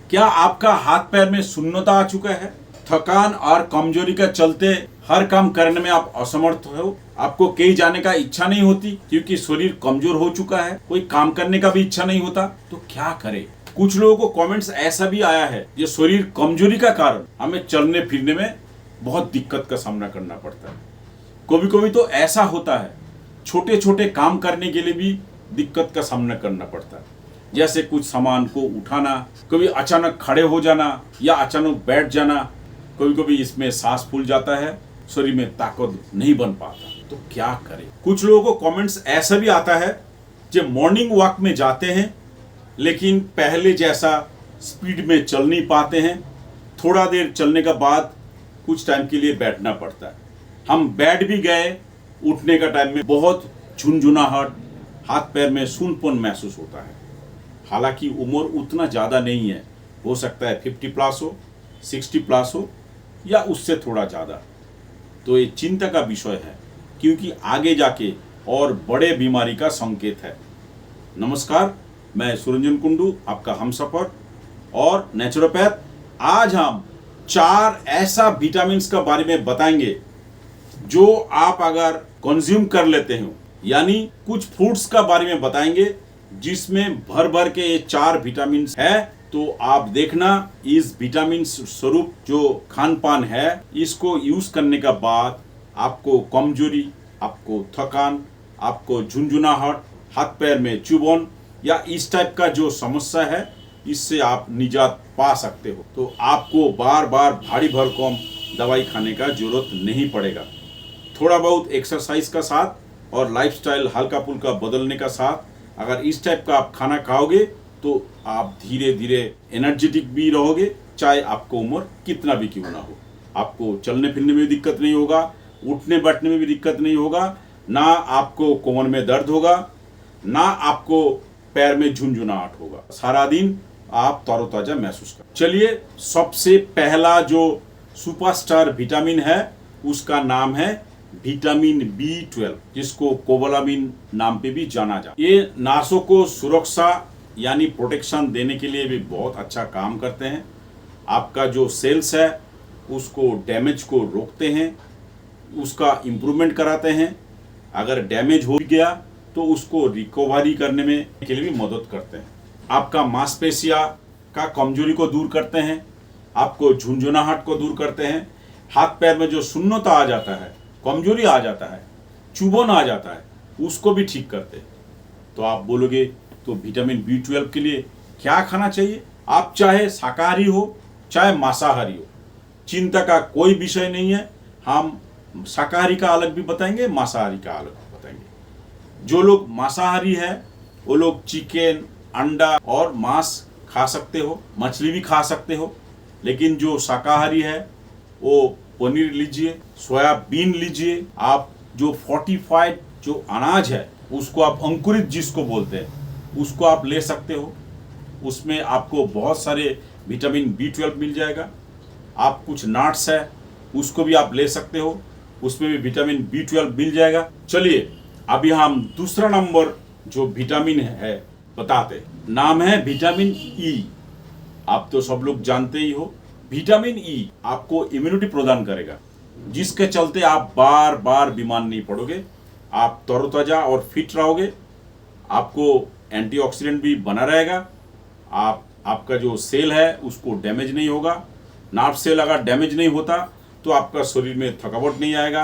क्या आपका हाथ पैर में सुन्नता आ चुका है? थकान और कमजोरी के चलते हर काम करने में आप असमर्थ हो, आपको कहीं जाने का इच्छा नहीं होती क्योंकि शरीर कमजोर हो चुका है, कोई काम करने का भी इच्छा नहीं होता, तो क्या करें? कुछ लोगों को कमेंट्स ऐसा भी आया है ये शरीर कमजोरी का कारण हमें चलने फिरने में बहुत दिक्कत का सामना करना पड़ता है। कभी कभी तो ऐसा होता है छोटे छोटे काम करने के लिए भी दिक्कत का सामना करना पड़ता है, जैसे कुछ सामान को उठाना, कभी अचानक खड़े हो जाना या अचानक बैठ जाना। कभी कभी इसमें सांस फूल जाता है, शरीर में ताकत नहीं बन पाता, तो क्या करें? कुछ लोगों को कमेंट्स ऐसा भी आता है जो मॉर्निंग वॉक में जाते हैं लेकिन पहले जैसा स्पीड में चल नहीं पाते हैं, थोड़ा देर चलने के बाद कुछ टाइम के लिए बैठना पड़ता है। हम बैठ भी गए, उठने का टाइम में बहुत झुनझुनाहट, हाथ पैर में सूनपन महसूस होता है। हालांकि उम्र उतना ज़्यादा नहीं है, हो सकता है 50 प्लस हो, 60 प्लस हो या उससे थोड़ा ज़्यादा। तो ये चिंता का विषय है क्योंकि आगे जाके और बड़े बीमारी का संकेत है। नमस्कार, मैं सुरंजन कुंडू, आपका हमसफर और नेचुरोपैथ। आज हम 4 ऐसा विटामिन्स के बारे में बताएंगे जो आप अगर कंज्यूम कर लेते हो, यानी कुछ फूड्स का बारे में बताएंगे जिसमें भर भर के ये 4 विटामिन्स है। तो आप देखना इस विटामिन स्वरूप जो खान पान है इसको यूज करने के बाद आपको कमजोरी, आपको थकान, आपको झुनझुनाहट, हाथ पैर में चुभन या इस टाइप का जो समस्या है इससे आप निजात पा सकते हो। तो आपको बार बार भारी भरकम दवाई खाने का जरूरत नहीं पड़ेगा। थोड़ा बहुत एक्सरसाइज का साथ और लाइफस्टाइल हल्का फुल्का बदलने का साथ अगर इस टाइप का आप खाना खाओगे तो आप धीरे धीरे एनर्जेटिक भी रहोगे, चाहे आपको उम्र कितना भी क्यों ना हो। आपको चलने फिरने में भी दिक्कत नहीं होगा, उठने बैठने में भी दिक्कत नहीं होगा, ना आपको कमर में दर्द होगा, ना आपको पैर में झुनझुनाहट होगा। सारा दिन आप तरोताजा महसूस कर। चलिए, सबसे पहला जो सुपरस्टार विटामिन है उसका नाम है विटामिन B12, जिसको कोबालामिन नाम पे भी जाना जाता है। ये नासों को सुरक्षा यानी प्रोटेक्शन देने के लिए भी बहुत अच्छा काम करते हैं। आपका जो सेल्स है उसको डैमेज को रोकते हैं, उसका इम्प्रूवमेंट कराते हैं। अगर डैमेज हो गया तो उसको रिकवरी करने में के लिए भी मदद करते हैं। आपका मांसपेशिया का कमजोरी को दूर करते हैं, आपको झुनझुनाहट को दूर करते हैं, हाथ पैर में जो सुन्नता आ जाता है, कमजोरी आ जाता है, चुभन आ जाता है, उसको भी ठीक करते हैं। तो आप बोलोगे तो विटामिन B12 के लिए क्या खाना चाहिए? आप चाहे शाकाहारी हो चाहे मांसाहारी हो, चिंता का कोई विषय नहीं है। हम शाकाहारी का अलग भी बताएंगे, मांसाहारी का अलग बताएंगे। जो लोग मांसाहारी है वो लोग चिकन, अंडा और मांस खा सकते हो, मछली भी खा सकते हो। लेकिन जो शाकाहारी है वो पनीर लीजिए, सोयाबीन लीजिए। आप जो फोर्टिफाइड जो अनाज है उसको आप अंकुरित जिसको बोलते हैं उसको आप ले सकते हो। उसमें आपको बहुत सारे विटामिन B12 मिल जाएगा। आप कुछ नट्स है उसको भी आप ले सकते हो, उसमें भी विटामिन B12 मिल जाएगा। चलिए, अभी हम दूसरा नंबर जो विटामिन है बताते, नाम है विटामिन E। आप तो सब लोग जानते ही हो, विटामिन E आपको इम्यूनिटी प्रदान करेगा, जिसके चलते आप बार बार बीमार नहीं पड़ोगे, आप तरोताजा और फिट रहोगे। आपको एंटीऑक्सीडेंट भी बना रहेगा। आपका जो सेल है उसको डैमेज नहीं होगा। नर्व सेल अगर डैमेज नहीं होता तो आपका शरीर में थकावट नहीं आएगा,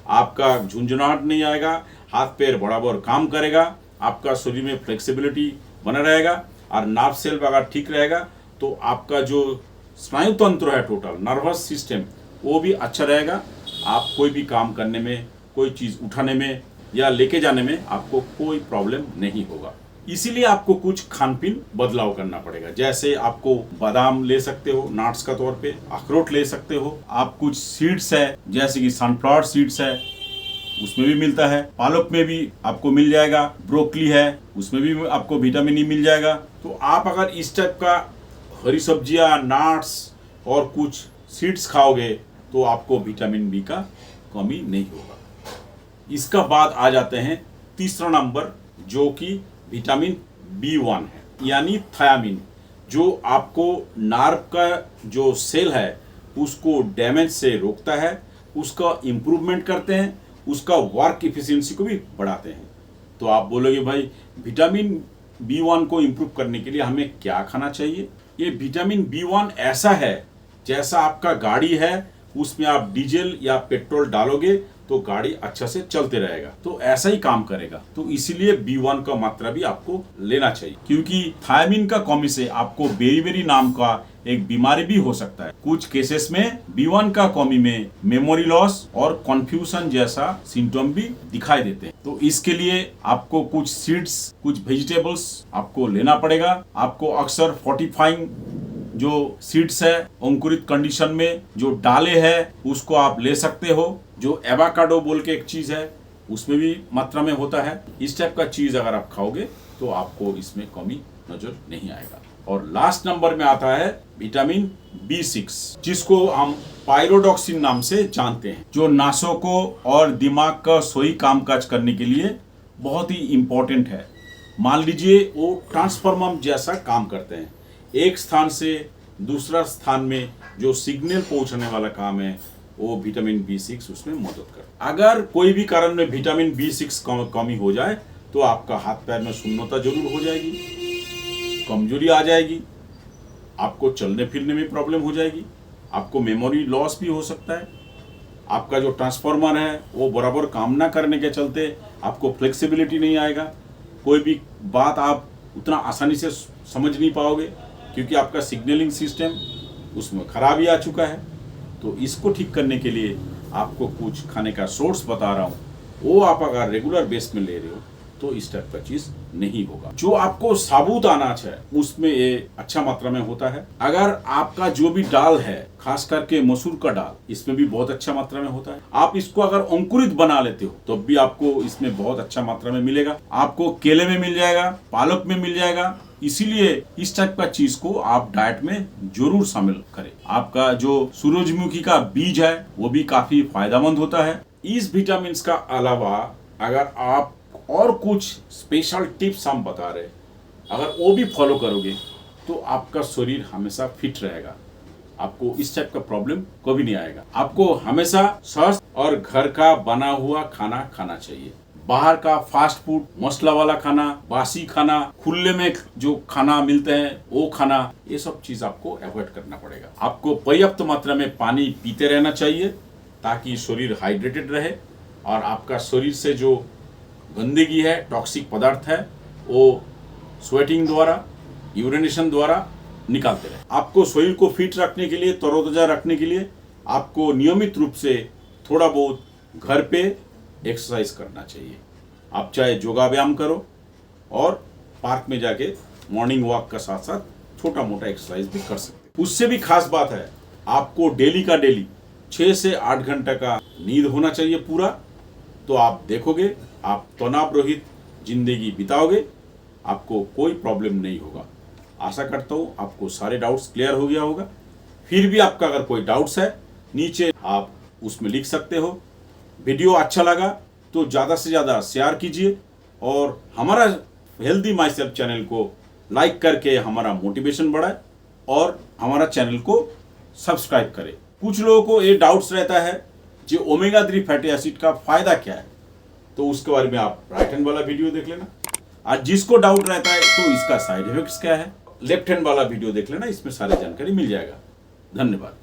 आपका झुंझुनाहट नहीं आएगा, हाथ पैर बराबर काम करेगा, आपका शरीर में फ्लेक्सिबिलिटी बना रहेगा। और नर्व सेल अगर ठीक रहेगा तो आपका जो स्नायु तंत्र है, टोटल नर्वस सिस्टम, वो भी अच्छा रहेगा। आप कोई भी काम करने में, कोई चीज़ उठाने में या लेके जाने में आपको कोई प्रॉब्लम नहीं होगा। इसीलिए आपको कुछ खान पीन बदलाव करना पड़ेगा। जैसे आपको बादाम ले सकते हो नट्स का तौर पे, अखरोट ले सकते हो, आप कुछ सीड्स है जैसे कि सनफ्लावर सीड्स है उसमें भी मिलता है, पालक में भी आपको मिल जाएगा, ब्रोकली है उसमें भी आपको विटामिन E मिल जाएगा। तो आप अगर इस टाइप का हरी सब्जियां, नट्स और कुछ सीड्स खाओगे तो आपको विटामिन B का कमी नहीं होगा। इसका बाद आ जाते हैं तीसरा नंबर जो कि विटामिन B1 है, यानी थायामिन, जो आपको नार्व का जो सेल है उसको डैमेज से रोकता है, उसका इम्प्रूवमेंट करते हैं, उसका वर्क इफिशिएंसी को भी बढ़ाते हैं। तो आप बोलोगे भाई विटामिन B1 को इम्प्रूव करने के लिए हमें क्या खाना चाहिए? ये विटामिन B1 ऐसा है जैसा आपका गाड़ी है, उसमें आप डीजल या पेट्रोल डालोगे तो गाड़ी अच्छा से चलते रहेगा, तो ऐसा ही काम करेगा। तो इसीलिए B1 का मात्रा भी आपको लेना चाहिए, क्योंकि थायमिन का कमी से आपको बेरी नाम का एक बीमारी भी हो सकता है। कुछ केसेस में B1 का कमी में मेमोरी लॉस और कंफ्यूजन जैसा सिम्टम भी दिखाई देते हैं। तो इसके लिए आपको कुछ सीड्स, कुछ वेजिटेबल्स आपको लेना पड़ेगा। आपको अक्सर फोर्टिफाइंग जो सीड्स है अंकुरित कंडीशन में जो डाले हैं उसको आप ले सकते हो। जो एवाकाडो बोल के एक चीज है उसमें भी मात्रा में होता है। इस टाइप का चीज अगर आप खाओगे तो आपको इसमें कमी नजर नहीं आएगा। और लास्ट नंबर में आता है विटामिन B6, जिसको हम पायरोडॉक्सिन नाम से जानते हैं, जो नासों को और दिमाग का सही कामकाज करने के लिए बहुत ही इंपॉर्टेंट है। मान लीजिए वो ट्रांसफार्मर जैसा काम करते हैं, एक स्थान से दूसरा स्थान में जो सिग्नल पहुंचाने वाला काम है वो विटामिन B6 उसमें मदद करता है। अगर कोई भी कारण में विटामिन B6 कमी हो जाए तो आपका हाथ पैर में सुन्नता जरूर हो जाएगी, कमजोरी आ जाएगी, आपको चलने फिरने में प्रॉब्लम हो जाएगी, आपको मेमोरी लॉस भी हो सकता है, आपका जो ट्रांसफार्मर है वो बराबर काम ना करने के चलते आपको फ्लेक्सिबिलिटी नहीं आएगा, कोई भी बात आप उतना आसानी से समझ नहीं पाओगे क्योंकि आपका सिग्नलिंग सिस्टम उसमें खराबी आ चुका है। तो इसको ठीक करने के लिए आपको कुछ खाने का सोर्स बता रहा हूँ, वो आप अगर रेगुलर बेस में ले रहे हो तो इस टाइप का चीज नहीं होगा। जो आपको साबुत अनाज है उसमें ये अच्छा मात्रा में होता है। अगर आपका जो भी दाल है, खास करके मसूर का दाल, इसमें भी बहुत अच्छा मात्रा में होता है। आप इसको अगर अंकुरित बना लेते हो तो भी आपको इसमें बहुत अच्छा मात्रा में मिलेगा। आपको केले में मिल जाएगा, पालक में मिल जाएगा। इसीलिए इस टाइप का चीज को आप डाइट में जरूर शामिल करें। आपका जो सूरजमुखी का बीज है वो भी काफी फायदेमंद होता है। इस विटामिन का अलावा अगर आप और कुछ स्पेशल टिप्स हम बता रहे, अगर वो भी फॉलो करोगे तो आपका शरीर हमेशा फिट रहेगा, आपको इस टाइप का प्रॉब्लम कभी नहीं आएगा। आपको हमेशा स्वस्थ और घर का बना हुआ खाना खाना चाहिए। बाहर का फास्ट फूड, मसाला वाला खाना, बासी खाना, खुले में जो खाना मिलते हैं वो खाना, ये सब चीज आपको अवॉइड करना पड़ेगा। आपको पर्याप्त मात्रा में पानी पीते रहना चाहिए ताकि शरीर हाइड्रेटेड रहे और आपका शरीर से जो गंदगी है, टॉक्सिक पदार्थ है, वो स्वेटिंग द्वारा, यूरिनेशन द्वारा निकालते रहे। आपको शरीर को फिट रखने के लिए, तरोताजा रखने के लिए आपको नियमित रूप से थोड़ा बहुत घर पे एक्सरसाइज करना चाहिए। आप चाहे योगा व्यायाम करो और पार्क में जाके मॉर्निंग वॉक का साथ साथ छोटा मोटा एक्सरसाइज भी कर सकते हैं। उससे भी खास बात है, आपको डेली का डेली 6 से 8 घंटे का नींद होना चाहिए पूरा। तो आप देखोगे आप तनाव रहित जिंदगी बिताओगे, आपको कोई प्रॉब्लम नहीं होगा। आशा करता हूँ आपको सारे डाउट्स क्लियर हो गया होगा। फिर भी आपका अगर कोई डाउट्स है नीचे आप उसमें लिख सकते हो। वीडियो अच्छा लगा तो ज़्यादा से ज़्यादा शेयर कीजिए और हमारा हेल्दी माई सेल्फ चैनल को लाइक करके हमारा मोटिवेशन बढ़ाए और हमारा चैनल को सब्सक्राइब करें। कुछ लोगों को ये डाउट्स रहता है जो ओमेगा 3 फैटी एसिड का फायदा क्या है, तो उसके बारे में आप राइट हैंड वाला वीडियो देख लेना। और जिसको डाउट रहता है तो इसका साइड इफेक्ट्स क्या है, लेफ्ट हैंड वाला वीडियो देख लेना, इसमें सारी जानकारी मिल जाएगा। धन्यवाद।